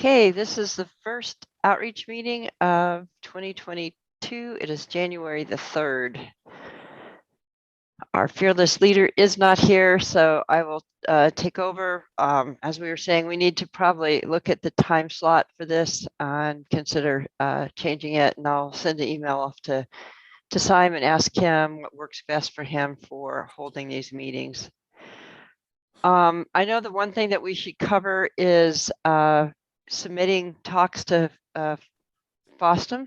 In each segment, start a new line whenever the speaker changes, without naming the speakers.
Okay, this is the first outreach meeting of 2022. It is January the 3rd. Our fearless leader is not here, so I will take over. As we were saying, we need to probably look at the time slot for this and consider changing it. And I'll send an email off to Simon, ask him what works best for him for holding these meetings. I know the one thing that we should cover is submitting talks to FOSTEM.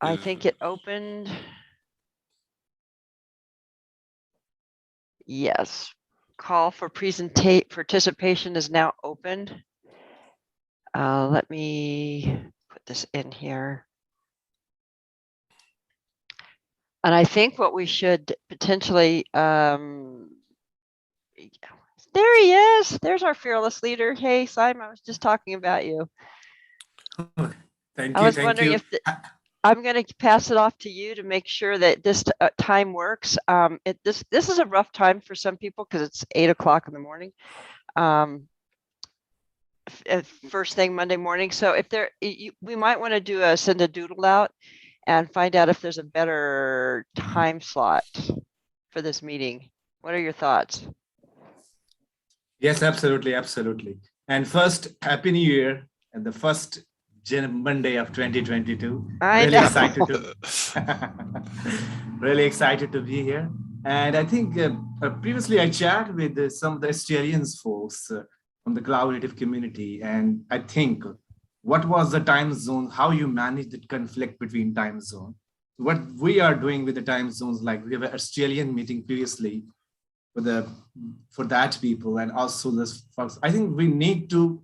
I think it opened. Yes, call for participation is now opened. Let me put this in here. And I think what we should potentially, there he is. There's our fearless leader. Hey, Simon, I was just talking about you.
Thank you.
I was wondering if I'm going to pass it off to you to make sure that this time works. This is a rough time for some people because it's 8 o'clock in the morning, first thing Monday morning. So if we might want to send a doodle out and find out if there's a better time slot for this meeting. What are your thoughts?
Yes, absolutely. And first, Happy New Year and the first Monday of 2022. Really excited to be here. And I think previously I chatted with some of the Australians folks from the cloud native community. And I think what was the time zone, how you manage the conflict between time zone. What we are doing with the time zones, like we have an Australian meeting previously for that people, and also this folks. I think we need to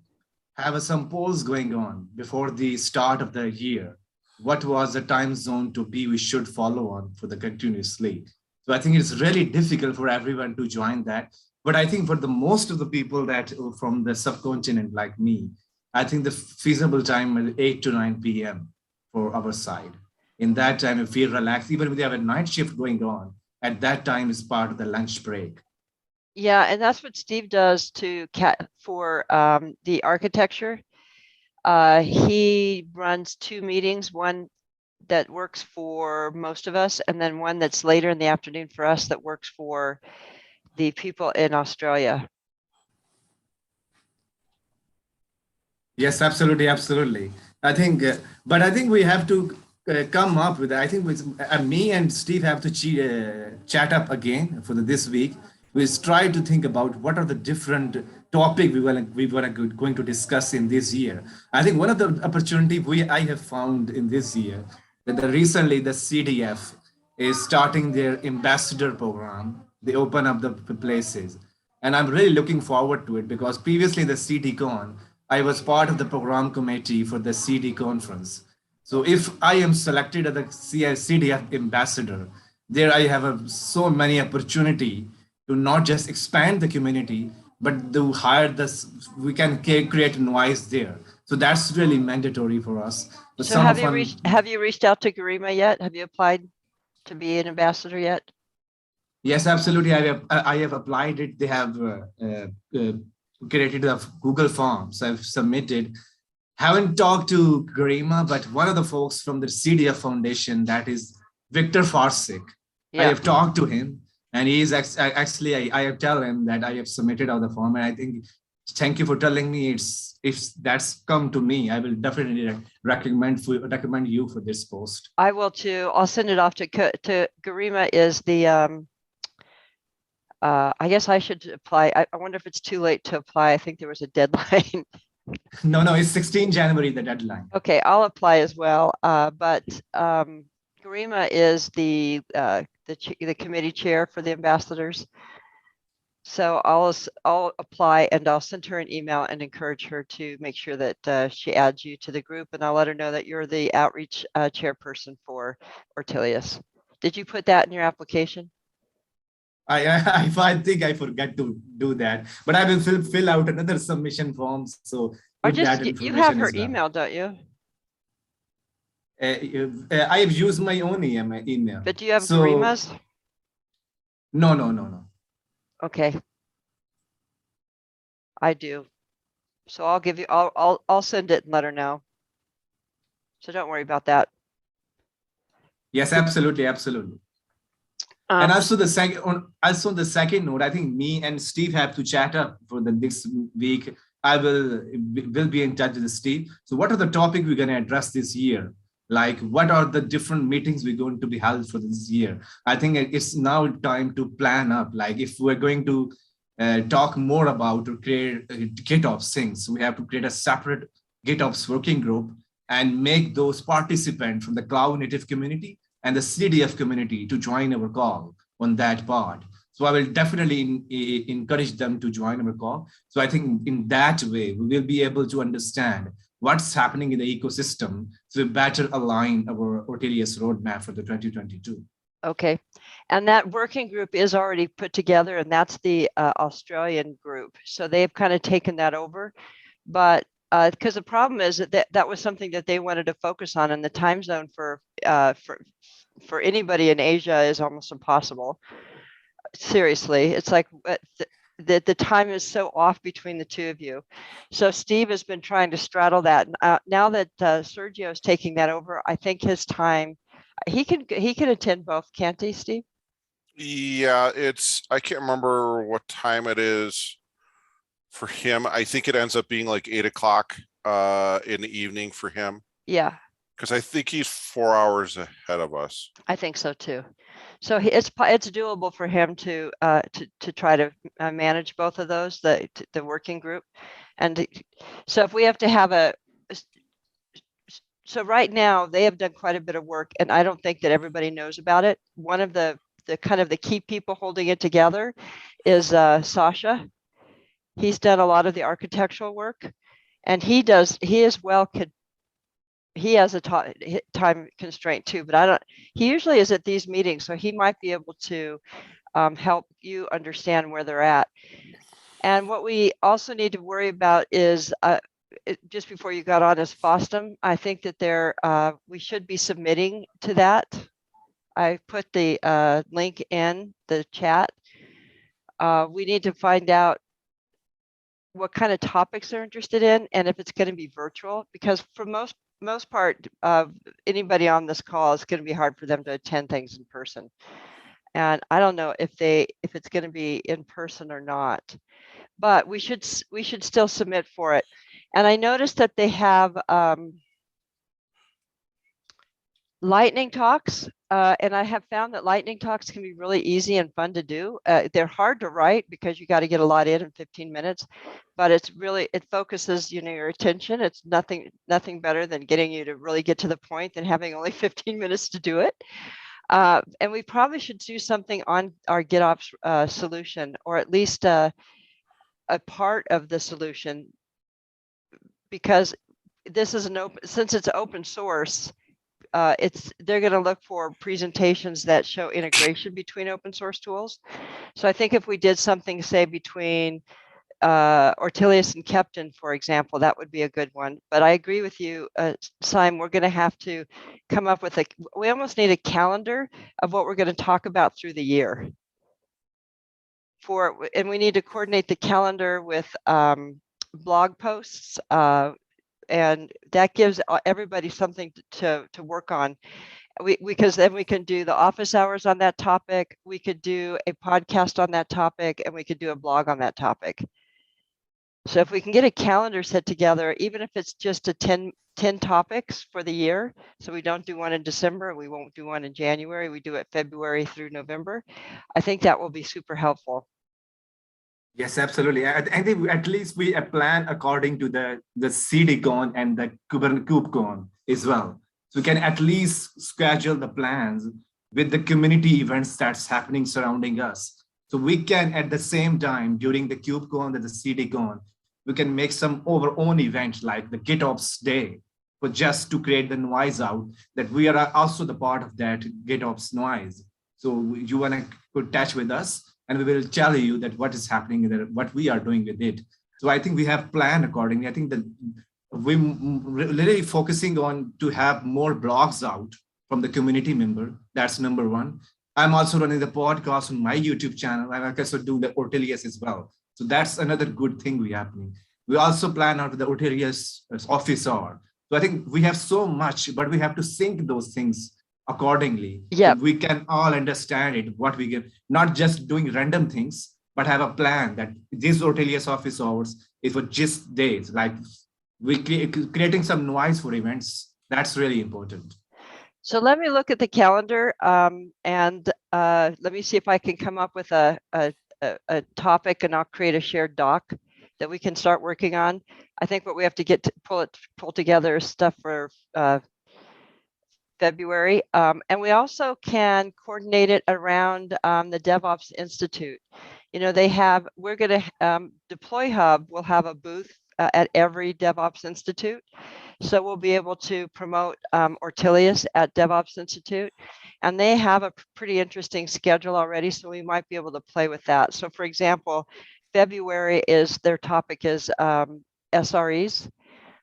have some polls going on before the start of the year. What was the time zone to be we should follow on for the continuously? So I think it's really difficult for everyone to join that. But I think for the most of the people that from the subcontinent like me, I think the feasible time is 8 to 9 p.m. for our side. In that time, we feel relaxed, even if we have a night shift going on, at that time is part of the lunch break.
Yeah, and that's what Steve does for the architecture. He runs 2 meetings, one that works for most of us, and then one that's later in the afternoon for us that works for the people in Australia.
Yes, absolutely. I think, but I think we have to come up with, I think with me and Steve have to chat up again for this week. We try to think about what are the different topics we were going to discuss in this year. I think one of the opportunities I have found in this year that recently the CDF is starting their ambassador program. They open up the places, and I'm really looking forward to it because previously the CDCon, I was part of the program committee for the CD conference. So if I am selected as the CDF ambassador, there I have so many opportunity to not just expand the community, but to hire we can create noise there. So that's really mandatory for us.
But so have you reached out to Garima yet? Have you applied to be an ambassador yet?
Yes, absolutely. I have applied it. They have created a Google Forms. I've submitted. Haven't talked to Garima, but one of the folks from the CDF Foundation, that is Victor Farsik. Yeah. I have talked to him. And he is actually, I have tell him that I have submitted out the form. And I think, thank you for telling me if that's come to me, I will definitely recommend you for this post.
I will too. I'll send it off to Garima is the, I guess I should apply. I wonder if it's too late to apply. I think there was a deadline.
No, it's 16 January, the deadline.
Okay, I'll apply as well. But Garima is the committee chair for the ambassadors. So I'll apply and I'll send her an email and encourage her to make sure that she adds you to the group, and I'll let her know that you're the outreach chairperson for Ortelius. Did you put that in your application?
I think I forgot to do that, but I will fill out another submission form. So
you have her email, don't you?
I have used my own email.
But do you have Garima's?
No.
Okay. I do. So I'll give you, I'll send it and let her know. So don't worry about that.
Yes, absolutely, absolutely.
Um,
And also on the second note, I think me and Steve have to chat up for the next week. I will be in touch with Steve. So what are the topic we're going to address this year? Like what are the different meetings we're going to be held for this year? I think it's now time to plan up. Like if we're going to talk more about or create GitOps things, we have to create a separate GitOps working group and make those participants from the cloud native community and the CDF community to join our call on that part. So I will definitely encourage them to join our call. So I think in that way, we will be able to understand what's happening in the ecosystem to better align our Ortelius roadmap for the 2022.
okay. And that working group is already put together, and that's the Australian group. So they've kind of taken that over. But because the problem is that was something that they wanted to focus on, and the time zone for anybody in Asia is almost impossible. Seriously, it's like the time is so off between the two of you. So Steve has been trying to straddle that. Now that Sergio is taking that over, I think his time, he can attend both, can't he, Steve?
Yeah, I can't remember what time it is for him. I think it ends up being like 8 o'clock in the evening for him.
Yeah,
because I think he's 4 hours ahead of us.
I think so too. So it's doable for him to try to manage both of those, the working group, and so if we have to have so right now they have done quite a bit of work, and I don't think that everybody knows about it. One of the kind of the key people holding it together is Sasha. He's done a lot of the architectural work, and he as well could. He has a time constraint too, but he usually is at these meetings, so he might be able to help you understand where they're at. And what we also need to worry about is just before you got on is FOSDEM. I think that we should be submitting to that. I put the link in the chat. We need to find out what kind of topics they're interested in, and if it's going to be virtual, because for most part, anybody on this call, is going to be hard for them to attend things in person. And I don't know if it's going to be in person or not, but we should still submit for it. And I noticed that they have lightning talks, and I have found that lightning talks can be really easy and fun to do. They're hard to write because you got to get a lot in 15 minutes, but it focuses your attention. It's nothing better than getting you to really get to the point than having only 15 minutes to do it. And we probably should do something on our GitOps solution, or at least a part of the solution, because this is since it's open source. They're going to look for presentations that show integration between open source tools. So I think if we did something, say, between Ortelius and Kepton, for example, that would be a good one. But I agree with you, Simon, we're going to have to come up with we almost need a calendar of what we're going to talk about through the year. And we need to coordinate the calendar with blog posts, and that gives everybody something to work on. Because then we can do the office hours on that topic, we could do a podcast on that topic, and we could do a blog on that topic. So if we can get a calendar set together, even if it's just a 10 topics for the year, so we don't do one in December, we won't do one in January, we do it February through November, I think that will be super helpful.
Yes, absolutely. I think at least we plan according to the CDCon and the KubeCon as well. So we can at least schedule the plans with the community events that's happening surrounding us. So we can, at the same time, during the KubeCon and the CDCon, we can make some of our own event like the GitOps Day, for just to create the noise out, that we are also the part of that GitOps noise. So you want to put touch with us, and we will tell you that what is happening there, what we are doing with it. So I think we have planned accordingly. I think that we're really focusing on to have more blogs out from the community member. That's number one. I'm also running the podcast on my YouTube channel, and I can also do the Ortelius as well. So that's another good thing we happening. We also plan out the Ortelius office hour. So I think we have so much, but we have to sync those things accordingly. So
Yep.
we can all understand it, what we get, not just doing random things, but have a plan that this Ortelius office hours is for just days. Like creating some noise for events. That's really important.
So let me look at the calendar and let me see if I can come up with a topic, and I'll create a shared doc that we can start working on. I think what we have to get to pull together is stuff for February. And we also can coordinate it around the DevOps Institute. You know, we're going to, Deploy Hub will have a booth at every DevOps Institute. So we'll be able to promote Ortelius at DevOps Institute. And they have a pretty interesting schedule already, so we might be able to play with that. So for example, February their topic is SREs,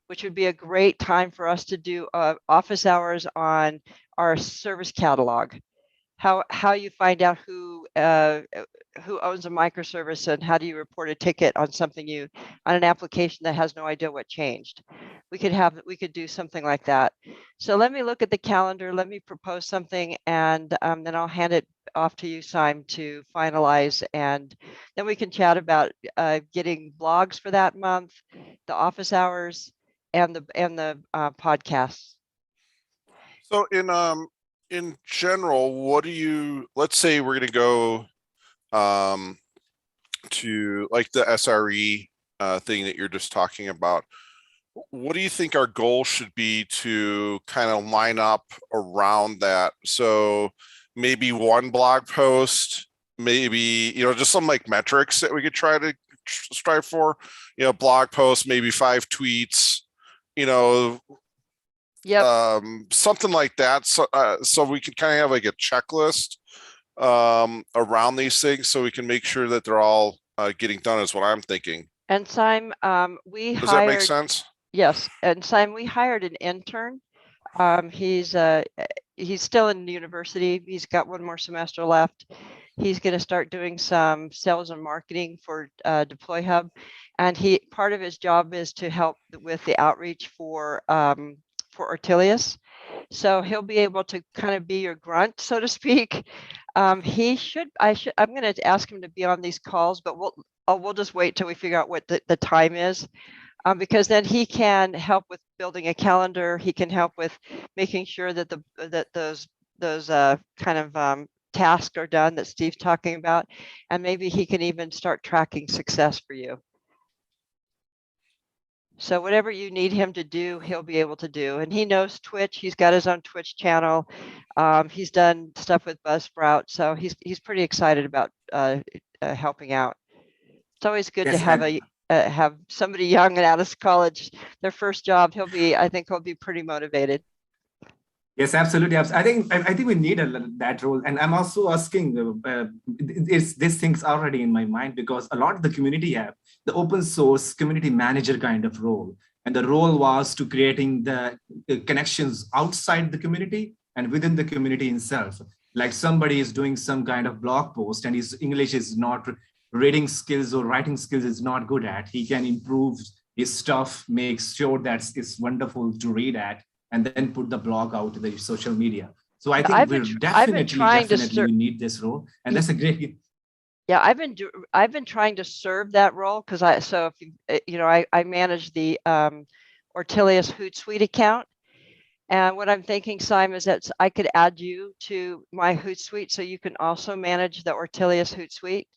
which would be a great time for us to do office hours on our service catalog. How you find out who owns a microservice, and how do you report a ticket on on an application that has no idea what changed. We could do something like that. So let me look at the calendar. Let me propose something, and then I'll hand it off to you, Simon, to finalize, and then we can chat about getting blogs for that month, the office hours, and the podcasts.
So in general, what do you, let's say we're gonna go to like the SRE thing that you're just talking about. What do you think our goal should be to kind of line up around that? So maybe one blog post, maybe, just some like metrics that we could try to strive for, blog post, maybe 5 tweets,
Yep.
something like that. So we can kind of have like a checklist around these things, so we can make sure that they're all getting done, is what I'm thinking.
And Simon, we
Does that make
hired,
sense?
yes, and Simon, we hired an intern. He's still in university. He's got one more semester left. He's going to start doing some sales and marketing for Deploy Hub, and part of his job is to help with the outreach for Ortelius. So he'll be able to kind of be your grunt, so to speak. I'm going to ask him to be on these calls, but we'll just wait till we figure out what the time is. Because then he can help with building a calendar. He can help with making sure that those kind of tasks are done that Steve's talking about, and maybe he can even start tracking success for you. So whatever you need him to do, he'll be able to do. And he knows Twitch. He's got his own Twitch channel. He's done stuff with Buzzsprout, so he's pretty excited about helping out. It's always good to have somebody young and out of college, their first job. I think he'll be pretty motivated.
Yes, absolutely. I think we need that role. And I'm also asking, these things already in my mind, because a lot of the community have the open source community manager kind of role. And the role was to creating the connections outside the community and within the community itself. Like somebody is doing some kind of blog post and his English is not, reading skills or writing skills is not good at. He can improve his stuff, make sure that it's wonderful to read at, and then put the blog out to the social media. So I think we're definitely we need this role, and that's a great.
Yeah, I've been trying to serve that role, because I manage the Ortelius Hootsuite account, and what I'm thinking, Simon, is that I could add you to my Hootsuite, so you can also manage the Ortelius Hootsuite.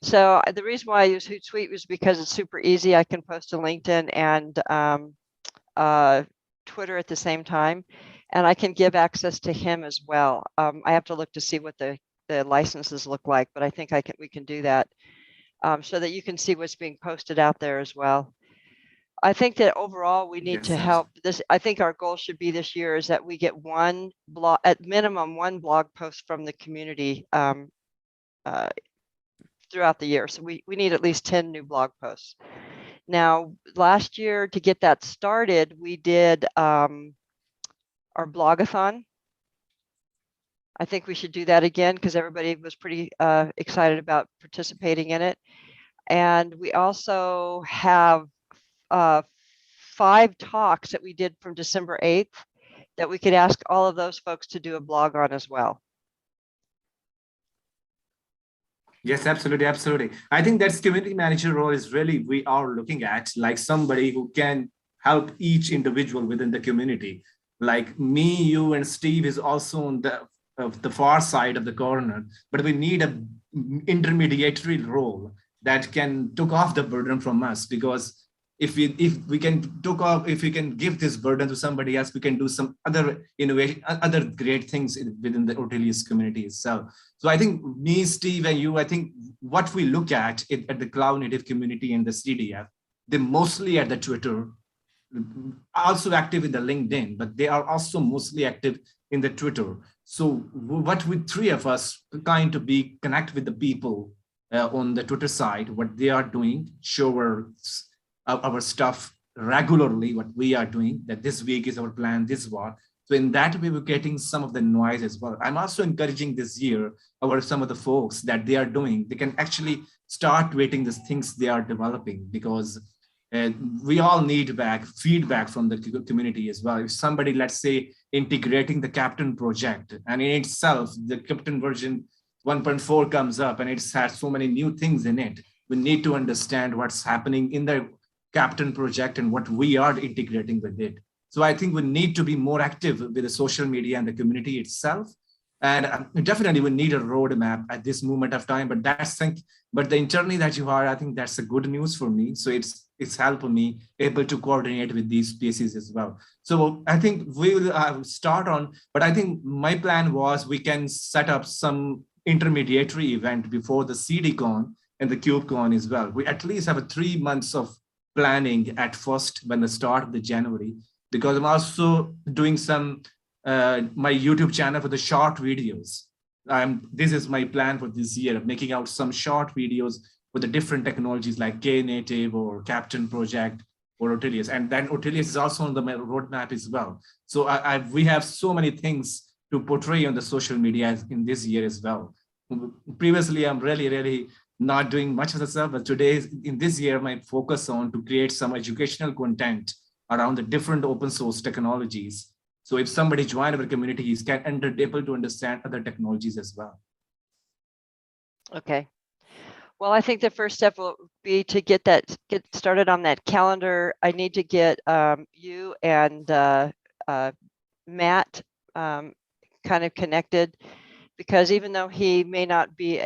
So the reason why I use Hootsuite was because it's super easy. I can post to LinkedIn and Twitter at the same time, and I can give access to him as well. I have to look to see what the licenses look like, but I think we can do that so that you can see what's being posted out there as well. I think that overall we need to help this. I think our goal should be this year is that we get at minimum one blog post from the community throughout the year. So we need at least 10 new blog posts. Now, last year, to get that started, we did our blogathon. I think we should do that again, because everybody was pretty excited about participating in it. And we also have 5 talks that we did from December 8th that we could ask all of those folks to do a blog on as well.
Yes, absolutely, absolutely. I think that's community manager role is really we are looking at like somebody who can help each individual within the community. Like me, you, and Steve is also on the far side of the corner, but we need a intermediary role that can took off the burden from us, because if we can took off, if we can give this burden to somebody else, we can do some other innovation, other great things within the Ortelius community itself. So I think me, Steve, and you, I think what we look at at the cloud native community and the CDF, they're mostly at the Twitter, also active in the LinkedIn, but they are also mostly active in the Twitter. So what we three of us kind to be connect with the people on the Twitter side, what they are doing, show our stuff regularly, what we are doing, that this week is our plan, this what. So in that way, we're getting some of the noise as well. I'm also encouraging this year some of the folks that they are doing, they can actually start tweeting the things they are developing, because we all need feedback from the community as well. If somebody, let's say, integrating the Captain project, and in itself, the Captain version 1.4 comes up and it's had so many new things in it, we need to understand what's happening in the Captain project and what we are integrating with it. So I think we need to be more active with the social media and the community itself. And definitely we need a roadmap at this moment of time, but but the internally that you are, I think that's a good news for me. So it's helping me able to coordinate with these spaces as well. So I think we will start on, but I think my plan was we can set up some intermediary event before the CDCon and the KubeCon as well. We at least have 3 months of planning at first when the start of the January, because I'm also doing some my YouTube channel for the short videos. This is my plan for this year, making out some short videos with the different technologies like Knative or Captain Project or Ortelius. And then Ortelius is also on the roadmap as well. So we have so many things to portray on the social media in this year as well. Previously, I'm really not doing much of the stuff, but today, in this year, my focus on to create some educational content around the different open source technologies. So if somebody join our community, he's able to understand other technologies as well.
Okay. Well, I think the first step will be to get started on that calendar. I need to get you and Matt kind of connected, because even though he may not be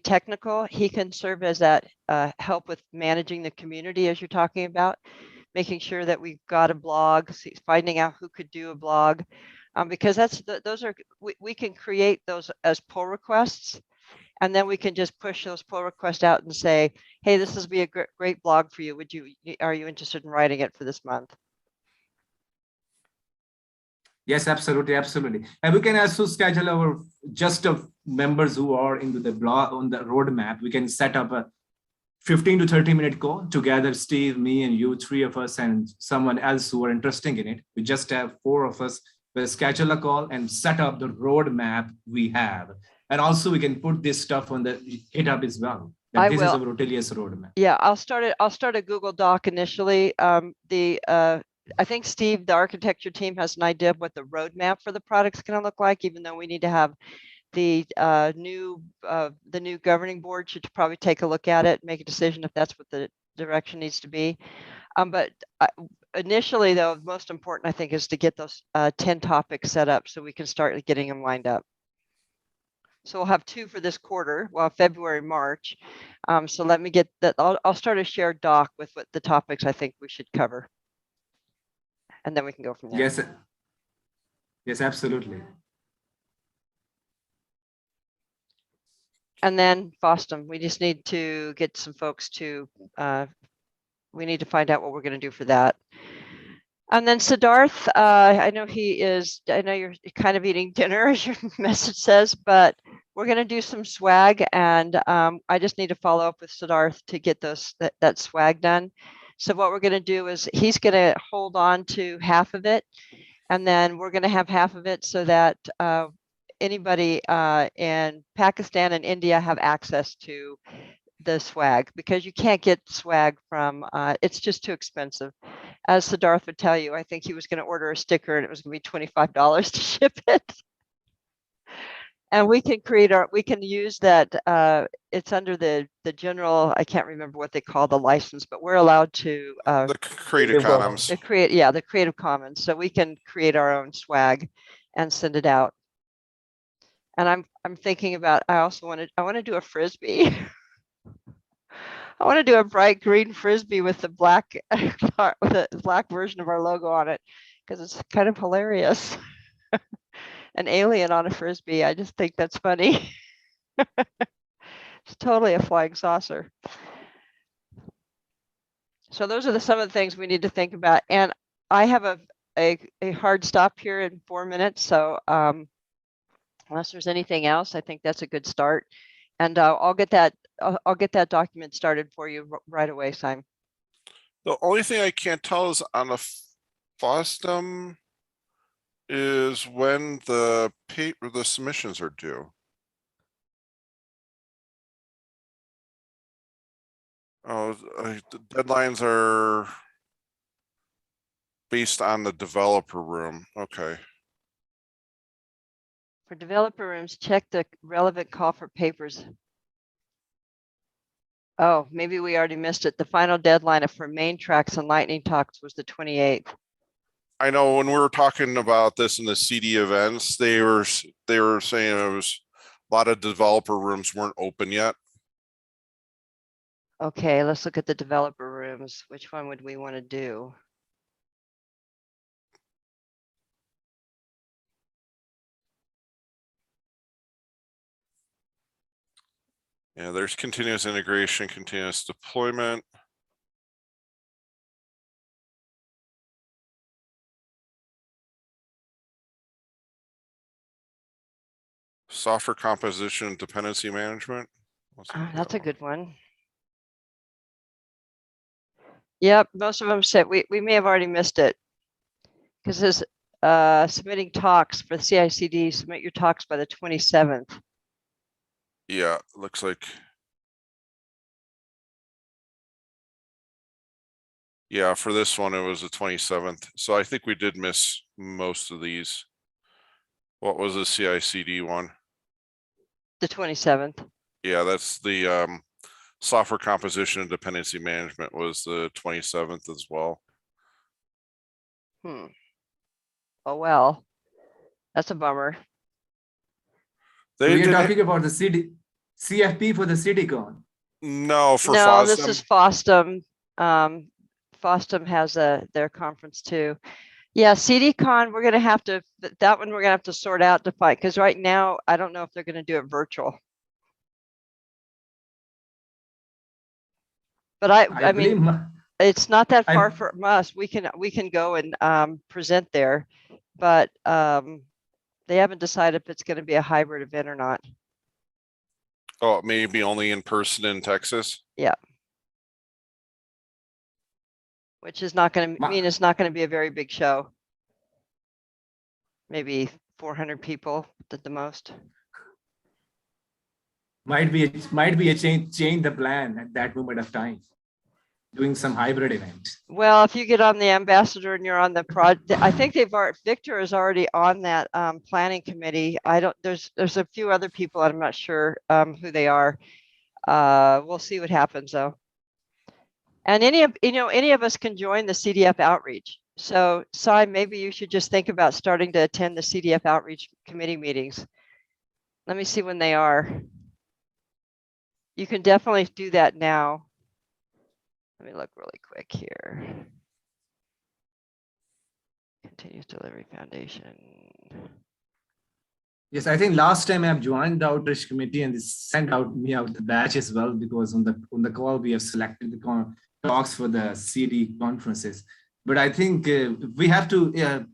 technical, he can serve as that help with managing the community, as you're talking about, making sure that we've got a blog, finding out who could do a blog, because we can create those as pull requests, and then we can just push those pull requests out and say, hey, this will be a great blog for you. Are you interested in writing it for this month?
Yes, absolutely, absolutely. And we can also schedule our just of members who are into the blog on the roadmap. We can set up a 15 to 30-minute call together, Steve, me, and you, 3 of us, and someone else who are interested in it. We just have 4 of us. We'll schedule a call and set up the roadmap we have. And also we can put this stuff on the GitHub as well. This is our Ortelius roadmap.
Yeah, I'll start a Google Doc initially. I think Steve, the architecture team, has an idea of what the roadmap for the product's going to look like, even though we need to have the new governing board should probably take a look at it, make a decision if that's what the direction needs to be. But initially, though, most important, I think, is to get those 10 topics set up so we can start getting them lined up. So we'll have 2 for this quarter, well, February, March. So let me get that. I'll start a shared doc with what the topics I think we should cover, and then we can go from there.
Yes, absolutely.
And then FOSDEM, we just need to get some folks we need to find out what we're going to do for that. And then Siddharth, I know you're kind of eating dinner, as your message says, but we're going to do some swag, and I just need to follow up with Siddharth to get that swag done. So what we're going to do is he's going to hold on to half of it, and then we're going to have half of it so that anybody in Pakistan and India have access to the swag, because you can't get swag from, it's just too expensive. As Siddharth would tell you, I think he was going to order a sticker and it was going to be $25 to ship it. And we can create we can use that. It's under the general, I can't remember what they call the license, but we're allowed to
The Creative Commons.
the Creative Commons. So we can create our own swag and send it out. And I'm thinking about, I want to do a Frisbee. I want to do a bright green Frisbee with the black, with the black version of our logo on it, because it's kind of hilarious. An alien on a Frisbee. I just think that's funny. It's totally a flying saucer. So those are some of the things we need to think about. And I have a hard stop here in 4 minutes. So unless there's anything else, I think that's a good start. And I'll get that document started for you right away, Simon.
The only thing I can't tell is on the FOSDEM is when the submissions are due. Oh, the deadlines are based on the developer room. Okay.
For developer rooms, check the relevant call for papers. Oh, maybe we already missed it. The final deadline for main tracks and lightning talks was the 28th.
I know when we were talking about this in the CD events, they were saying it was a lot of developer rooms weren't open yet.
Okay, let's look at the developer rooms. Which one would we want to do?
Yeah, there's continuous integration, continuous deployment. Software composition and dependency management.
That's a good one. Yep, most of them said we may have already missed it. Because there's submitting talks for the CI/CD, submit your talks by the 27th.
Yeah, looks like. Yeah, for this one, it was the 27th. So I think we did miss most of these. What was the CI/CD one?
The 27th.
Yeah, that's the software composition and dependency management was the 27th as well.
Oh, well, that's a bummer.
We are talking about the CFP for the CityCon.
No, for
no,
FOSDEM.
This is FOSDEM. FOSDEM has their conference too. Yeah, CDCon, we're going to have to, that one we're going to have to sort out to find, because right now, I don't know if they're going to do it virtual. But I mean, it's not that far from us. We can go and present there, but they haven't decided if it's going to be a hybrid event or not.
Oh, maybe only in person in Texas.
Yeah. Which is not going to mean it's not going to be a very big show. Maybe 400 people at the most.
Might be a change the plan at that moment of time. Doing some hybrid event.
Well, if you get on the ambassador and you're on the project, I think Victor is already on that planning committee. There's a few other people, I'm not sure who they are. We'll see what happens though. And any of us can join the CDF outreach. So Simon, maybe you should just think about starting to attend the CDF outreach committee meetings. Let me see when they are. You can definitely do that now. Let me look really quick here. Continuous Delivery Foundation.
Yes, I think last time I've joined the outreach committee and they sent me out the batch as well, because on the call we have selected the talks for the CD conferences. But I think we have to,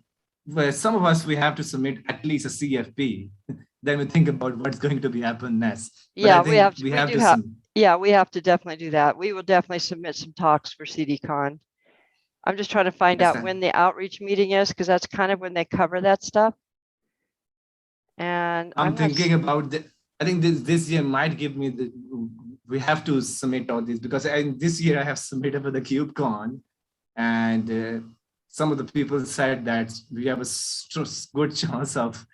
some of us, we have to submit at least a CFP. Then we think about what's going to be happen next. But
Yeah,
we have to.
Yeah, we have to definitely do that. We will definitely submit some talks for CDCon. I'm just trying to find out when the outreach meeting is, because that's kind of when they cover that stuff. And
I'm thinking about I think this year might give me we have to submit all these because this year I have submitted for the KubeCon, and some of the people said that we have a good chance of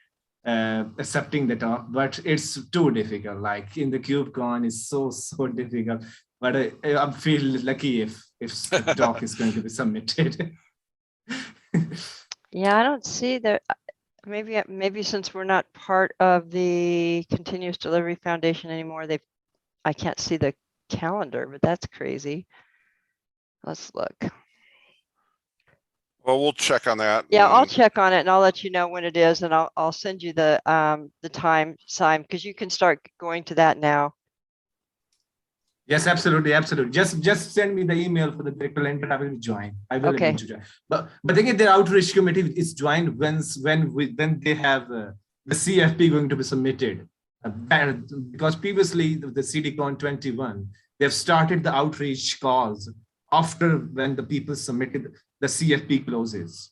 accepting the talk, but it's too difficult. Like in the KubeCon, it's so difficult. But I feel lucky if the talk is going to be submitted.
Yeah, I don't see that. Maybe since we're not part of the Continuous Delivery Foundation anymore, I can't see the calendar, but that's crazy. Let's look.
Well, we'll check on that.
Yeah, I'll
and-
check on it and I'll let you know when it is, and I'll send you the time sign because you can start going to that now.
Yes, absolutely. Just send me the email for the direct link, but I will join. I will
Okay.
able to join. But again, the outreach committee is joined when they have the CFP going to be submitted. Because previously the CDCon 21, they've started the outreach calls after when the people submitted the CFP closes.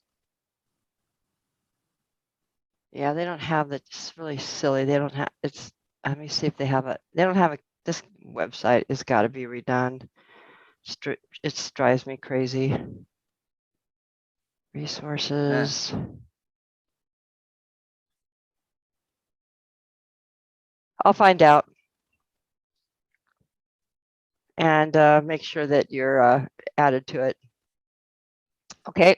Yeah, they don't have that. It's really silly. They don't have it's. Let me see if they have it. They don't have a. This website has got to be redone. It drives me crazy. Resources. I'll find out and make sure that you're added to it. Okay.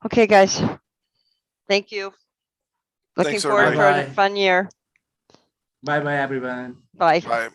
Okay, guys. Thank you. Looking
Thanks,
forward for a
everybody.
fun year.
Bye, everyone.
Bye.
Bye.